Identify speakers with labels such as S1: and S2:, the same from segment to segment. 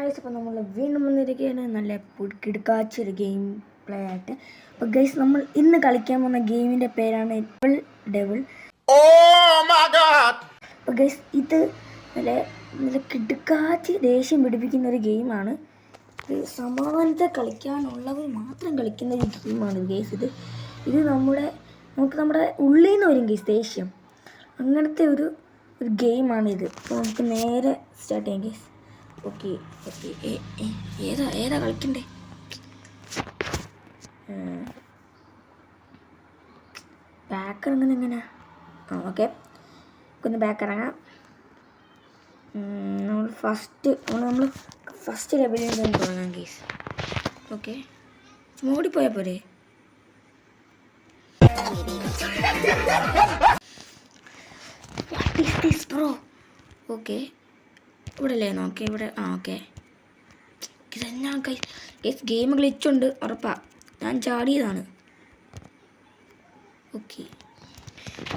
S1: Guys, അപ്പോൾ നമ്മൾ വീണ്ടും വന്നിരിക്കുകയാണ് നല്ല കിടുക്കാച്ചൊരു ഗെയിം പ്ലേ ആയിട്ട്. അപ്പോൾ ഗൈസ്, നമ്മൾ ഇന്ന് കളിക്കാൻ പോകുന്ന ഗെയിമിൻ്റെ പേരാണ് ഡെവിൾ. അപ്പോൾ ഗൈസ്, ഇത് നല്ല നല്ല കിടുക്കാച്ചി ദേഷ്യം പിടിപ്പിക്കുന്ന ഒരു ഗെയിമാണ്. ഇത് സമാധാനത്തെ കളിക്കാനുള്ളവർ മാത്രം കളിക്കുന്ന ഒരു ഗെയിമാണ് ഗൈസ്. ഇത് നമ്മുടെ ഉള്ളിൽ നിന്ന് വരും ഗൈസ് ദേഷ്യം. അങ്ങനത്തെ ഒരു ഗെയിമാണിത്. അപ്പോൾ നമുക്ക് നേരെ സ്റ്റാർട്ട് ചെയ്യാം ഗൈസ്. ഓക്കെ ഏതാ കളിക്കണ്ടേ? ബാക്ക് എങ്ങനെയാ? ഓക്കെ, ഒന്ന് ബാക്ക് ഇറങ്ങാം. നമ്മൾ ഫസ്റ്റ് ലെവലിൽ നിന്ന് തുടങ്ങാം ഗൈസ്. ഓക്കെ, ഓടിപ്പോയാൽ പോരെ? What is this bro? Okay, ഇവിടെ അല്ലേ നോക്കെ? ഇവിടെ ഓക്കെ. ഇതെന്നാ ഗൈസ്, ഗെയിം ഗ്ലിച്ചുണ്ട് ഉറപ്പാ. ഞാൻ ചാടിയതാണ്. ഓക്കെ,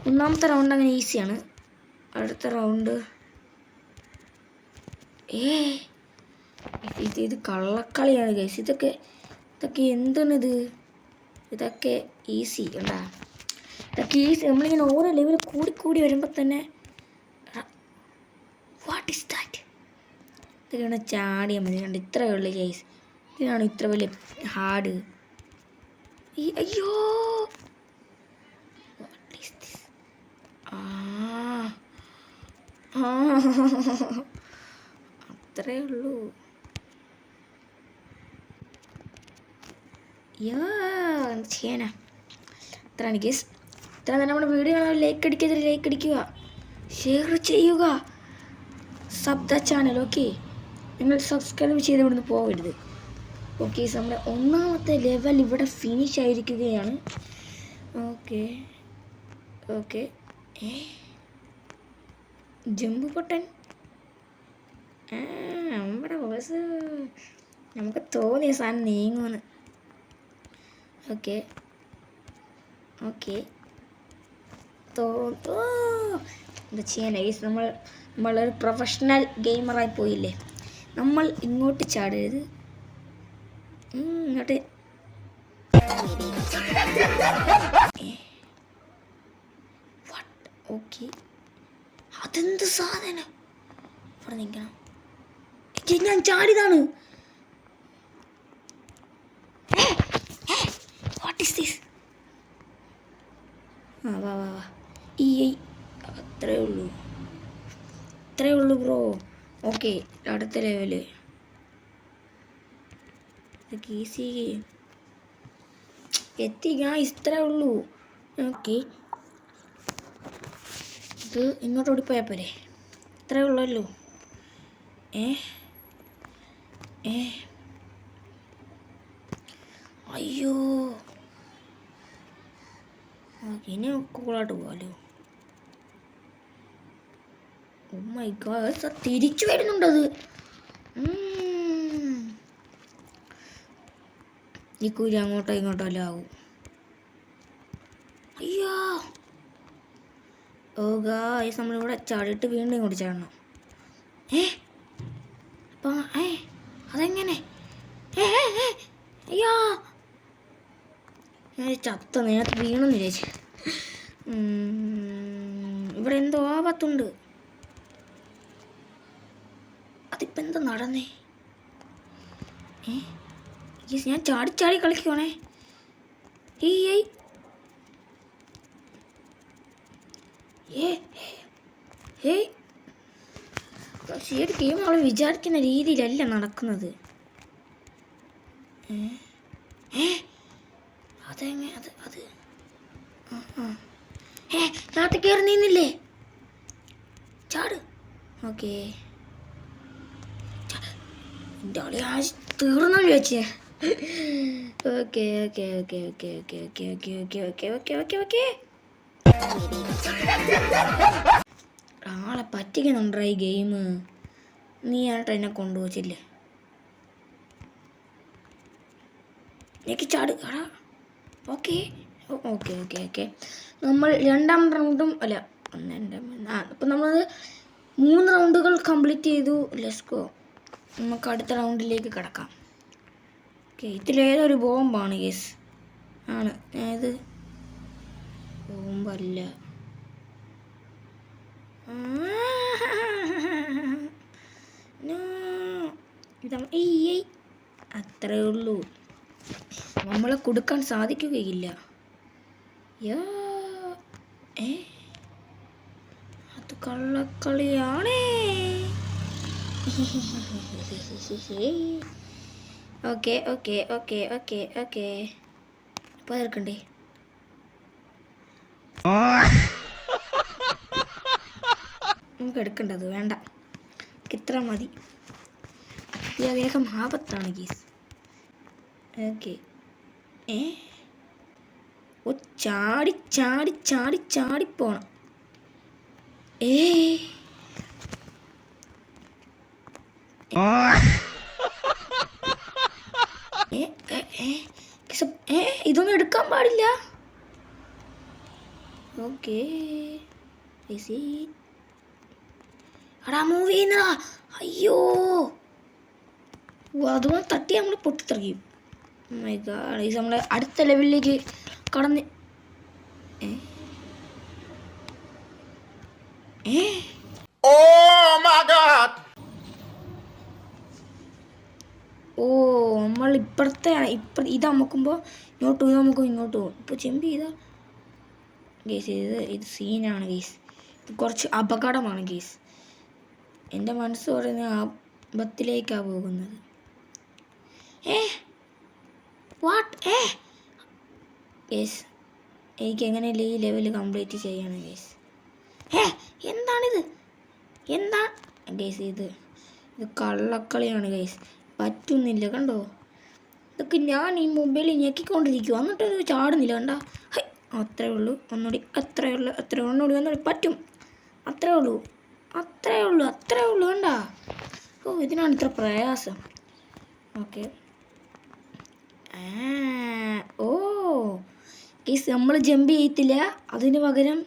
S1: ഒന്നാമത്തെ റൗണ്ട് അങ്ങനെ ഈസിയാണ്. അടുത്ത റൗണ്ട് ഇത് കള്ളക്കളിയാണ് ഗൈസ്. ഇതൊക്കെ എന്താണിത്? ഇതൊക്കെ ഈസി ഉണ്ടാ? ഇതൊക്കെ ഈസി. നമ്മളിങ്ങനെ ഓരോ ലെവൽ കൂടി വരുമ്പോൾ തന്നെ വാട്ട് ഈസ് ദാറ്റ്? ഇതൊക്കെയാണ് ചാടിയാൽ മതി. കണ്ട് ഇത്ര ഉള്ളു ഗൈസ്. ഇതിനാണ് ഇത്ര വലിയ ഹാർഡ്. അയ്യോ, വാട്ട് ഈസ് ദിസ്? അത്രേ ഉള്ളൂ. എന്ത് ചെയ്യാനാ? അത്രയാണ് ഗൈസ്. ഇത്ര തന്നെ നമ്മുടെ വീഡിയോ ലൈക്ക് അടിക്കുക, ഷെയർ ചെയ്യുക, സബ് ദ ചാനൽ. ഓക്കെ, നിങ്ങൾ സബ്സ്ക്രൈബ് ചെയ്ത് ഇവിടുന്ന് പോകരുത്. ഓക്കെ, നമ്മുടെ ഒന്നാമത്തെ ലെവൽ ഇവിടെ ഫിനിഷ് ആയിരിക്കുകയാണ്. ഓക്കെ ജമ്പ് പൊട്ടൻ. നമ്മുടെ ബോസ് നമുക്ക് തോന്നിയ സാധനം നീങ്ങുമെന്ന്. ഓക്കെ എന്താ ചെയ്യാൻ ഗൈസ്? നമ്മളൊരു പ്രൊഫഷണൽ ഗെയിമറായി പോയില്ലേ. നമ്മൾ ഇങ്ങോട്ട് ചാടരുത്, ഇങ്ങോട്ട്. ഓക്കെ, അതെന്ത് സാധനം? ഇവിടെ നിൽക്കണം. ഞാൻ ചാടിയതാണ്. What is this? വാ അത്രേ ഉള്ളൂ ബ്രോ. ഓക്കെ, അടുത്ത ലെവല്. ഇതൊക്കെ ഈസി എത്തി ഗായ്സ്, ഇത്രേ ഉള്ളൂ. ഓക്കെ, ഇത് ഇങ്ങോട്ട് ഓടിപ്പോയാൽ പോരെ? ഇത്രേ ഉള്ളല്ലോ. അയ്യോ, ഇനി കൂളായിട്ട് പോകാമല്ലോ. ഓ മൈ ഗോഡ്, തിരിച്ചു വരുന്നുണ്ടത്. ഈ കുരി അങ്ങോട്ടോ ഇങ്ങോട്ടോ എല്ലാം ആവും. അയ്യോ, ഓ ഗായ്സ്, നമ്മളിവിടെ ചാടിയിട്ട് വീണ്ടും ഇങ്ങോട്ട് ചാടണം. അതെങ്ങനെ? അയ്യോ, ഞാൻ ചത്ത നേരത്തെ വീണെന്ന് വിചാരിച്ചു. ഇവിടെ എന്തോ ആപത്തുണ്ട്. അതിപ്പോൾ എന്താ നടന്നേ? ഞാൻ ചാടി കളിക്കുവാണേ. പക്ഷേ ഈ ഗെയിം നമ്മൾ വിചാരിക്കുന്ന രീതിയിലല്ല നടക്കുന്നത്. രാത്രി കയറി നീന്നില്ലേ? ചാട്. ഓക്കെ, തീർന്നു ചോദിച്ചേ. ഓക്കെ ആളെ പറ്റിക്കുന്നുണ്ടോ ഈ ഗെയിം? നീ ആയിട്ട് എന്നെ കൊണ്ടുപോച്ചില്ലേ? എനിക്ക് ചാട്. ഓക്കെ നമ്മൾ രണ്ടാം റൗണ്ടും അല്ല അപ്പം നമ്മളത് 3 റൗണ്ടുകൾ കംപ്ലീറ്റ് ചെയ്തു. Let's go. നമുക്ക് അടുത്ത റൗണ്ടിലേക്ക് കിടക്കാം. ഓക്കെ, ഇതിലേതൊരു ബോംബാണ് ഗേസ്. ആണ് ഇത് ബോംബല്ല. അത്രേ ഉള്ളൂ, നമ്മളെ കൊടുക്കാൻ സാധിക്കുകയില്ല. അത് കള്ളക്കളിയാണേ. Okay okay okay okay okay അപ്പോൾ തീർക്കണ്ടേ? നമുക്ക് എടുക്കേണ്ടത് വേണ്ട, ഇത്ര മതി. വേഗം ആപത്താണ് ഗീസ്. ഓക്കെ, ഓ ചാടി ചാടി ചാടി ചാടിപ്പോണം. ഇതൊന്നും എടുക്കാൻ പാടില്ല. ഓക്കെ, അടാ മൂവ് ചെയ്യുന്നടാ. അയ്യോ, അതുപോലെ തട്ടി നമ്മൾ പൊട്ടിത്തെറിയും. മൈ ഗോഡ്, ഇത് നമ്മളെ അടുത്ത ലെവലിലേക്ക് കടന്ന്. ഓ നമ്മൾ ഇപ്പുറത്തെ ഇത് അമുക്കുമ്പോൾ ഇങ്ങോട്ട് ഇത് നമുക്ക് ഇങ്ങോട്ട് പോകും. ഇപ്പോൾ ചെമ്പ് ചെയ്താ ഗേസ്, ഇത് സീനാണ് ഗേസ്. ഇത് കുറച്ച് അപകടമാണ് ഗേസ്. എൻ്റെ മനസ്സ് പറയുന്ന ആപത്തിലേക്കാണ് പോകുന്നത്. വാട്ട് ഗേസ്, എനിക്ക് എങ്ങനെയല്ല ഈ ലെവൽ കംപ്ലീറ്റ് ചെയ്യണം ഗേസ്. എന്താണിത്? എന്താ ഗേസ്, ഇത് കള്ളക്കളിയാണ് ഗേസ്. പറ്റുന്നില്ല, കണ്ടോ? ഇതൊക്കെ ഞാൻ ഈ മൊബൈലിൽ ഞെക്കിക്കൊണ്ടിരിക്കും, എന്നിട്ടൊരു ചാടുന്നില്ല. കണ്ട, അത്രേ ഉള്ളൂ. ഒന്നുകൂടി, അത്രേ ഉള്ളൂ, ഒന്നുകൂടി ഒന്നുകൂടി പറ്റും. അത്രേ ഉള്ളൂ, അത്രേ ഉള്ളൂ, അത്രേ ഉള്ളൂ. കണ്ട, ഓ ഇതിനാണ് ഇത്ര പ്രയാസം. ഓക്കെ, ഓ ഗേസ്, നമ്മൾ ജമ്പ് ചെയ്യത്തില്ല, അതിന് പകരം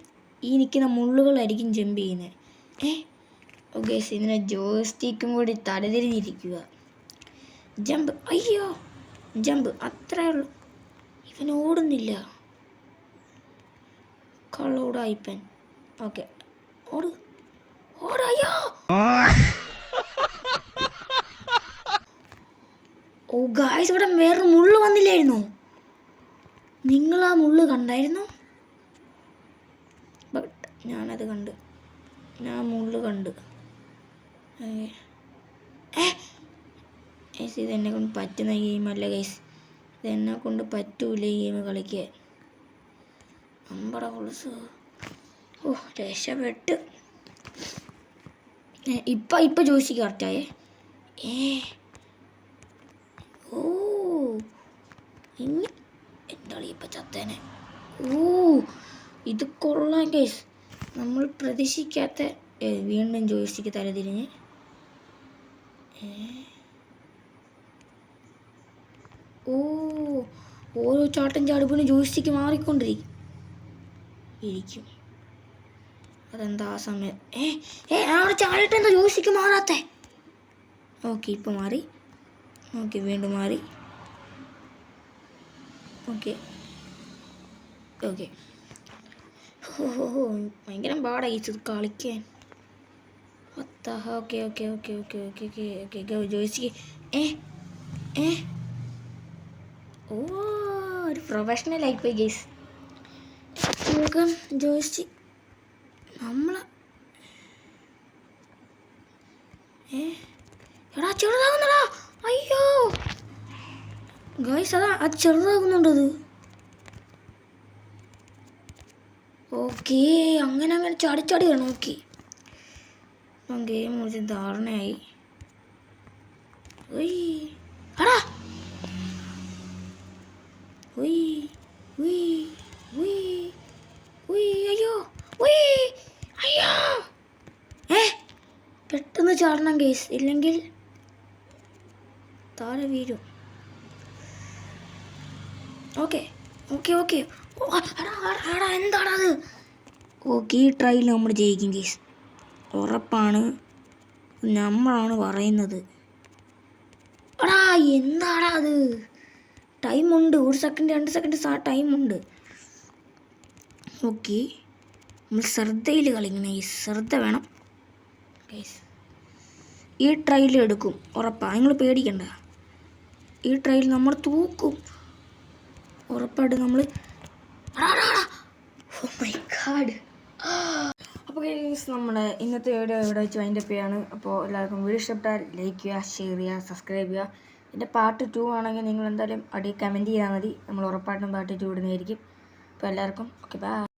S1: ഈ നിൽക്കുന്ന മുള്ളുകളായിരിക്കും ജമ്പ് ചെയ്യുന്നത്. ഗേസ്, ഇതിനെ ജോയ്സ്റ്റിക്കും കൂടി തലതിരിഞ്ഞിരിക്കുക. ജമ്പ്, അയ്യോ ജമ്പ്, അത്രേ ഉള്ളൂ. ഇവൻ ഓടുന്നില്ല, കള്ളോടായിപ്പൻ. ഓക്കെ, ഓട് ഓട്. അയ്യോ, ഓ ഗായ്സ്, ഇവിടെ വേറൊരു മുള്ളു വന്നില്ലായിരുന്നോ? നിങ്ങൾ ആ മുള്ളു കണ്ടായിരുന്നോ? ബട്ട് ഞാനത് കണ്ട്, ഞാൻ മുള്ളു കണ്ട്. ഇതെന്നെ കൊണ്ട് പറ്റുന്ന ഗെയിമല്ല ഗൈസ്, ഇതെന്നെ കൊണ്ട് പറ്റൂല ഈ ഗെയിം കളിക്കാൻ. അമ്പട കൊളുസ്, ഓ രക്ഷപ്പെട്ട്. ഇപ്പം ജോയിസ്റ്റിക്ക് കറക്റ്റായേ. ഓ ഇനി എന്താണ് ഇപ്പം ചത്തേനെ. ഓ ഇത് കൊള്ളാം ഗൈസ്, നമ്മൾ പ്രതീക്ഷിക്കാത്ത. വീണ്ടും ജോയിസ്റ്റിക്ക് തലതിരിഞ്ഞ്. ഓ ഓരോ ചാട്ടം ചാടുമ്പോഴും ജോയിസ്റ്റിക്ക് മാറിക്കൊണ്ടിരിക്കും. അതെന്താ ആ സമയം? അവിടെ ചാടിയിട്ട് എന്താ ജോയിസ്റ്റിക്ക് മാറാത്തെ? ഓക്കെ, ഇപ്പോൾ മാറി. ഓക്കെ, വീണ്ടും മാറി. ഓക്കെ ഓക്കെ, ഓ ഭയങ്കര പാടായി ഇത് കളിക്കാൻ. Okay okay okay okay okay okay okay joystick. ഓ ഒരു പ്രൊഫഷണൽ ആയിപ്പോയി ഗേസ്. നമുക്ക് ജോയിസ്റ്റിക്ക് നമ്മളെ എടാ ചെറുതാകുന്നടാ. അയ്യോ ഗൈസ്, അതാ അത് ചെറുതാകുന്നുണ്ടത്. ഓക്കെ, അങ്ങനെ ചാടി ചാടി വേണം. ഓക്കെ, ഗെയിം കുറച്ച് ധാരണയായി. അടാ അയ്യോ അയ്യോ, പെട്ടെന്ന് ചാടണം ഗേസ്, ഇല്ലെങ്കിൽ താഴെ വീഴും. ഓക്കെ ഓക്കെ ഓക്കെ, എന്താണത്? ഓക്കെ, ഈ ട്രയൽ നമ്മൾ ജയിക്കും ഗേസ്, ഉറപ്പാണ്. നമ്മളാണ് പറയുന്നത്. എന്താടാ അത്? ടൈമുണ്ട്, 1 സെക്കൻഡ് 2 സെക്കൻഡ് ടൈമുണ്ട്. ഓക്കെ, നമ്മൾ ശ്രദ്ധയിൽ കളിക്കണം. ഈ ശ്രദ്ധ വേണം. ഈ ട്രയൽ എടുക്കും ഉറപ്പാണ്, നിങ്ങൾ പേടിക്കണ്ട. ഈ ട്രയൽ നമ്മൾ തൂക്കും ഉറപ്പായിട്ട്. നമ്മൾ ഓ മൈ ഗാഡ്. അപ്പോൾ ഗൈസ്, നമ്മുടെ ഇന്നത്തെ വീഡിയോ ഇവിടെ വെച്ച് വൈൻഡപ്പ് ചെയ്യാണ്. അപ്പോൾ എല്ലാവർക്കും വീഡിയോ ഇഷ്ടപ്പെട്ടാൽ ലൈക്ക് ചെയ്യുക, ഷെയർ ചെയ്യുക, സബ്സ്ക്രൈബ് ചെയ്യുക. എൻ്റെ പാർട്ട് 2 ആണെങ്കിൽ നിങ്ങൾ എന്തായാലും അടി കമൻറ്റ് ചെയ്താൽ മതി. നമ്മൾ ഉറപ്പായിട്ടും പാർട്ട് 2 ഇടുന്നതായിരിക്കും. അപ്പോൾ എല്ലാവർക്കും ഓക്കെ, ബൈ.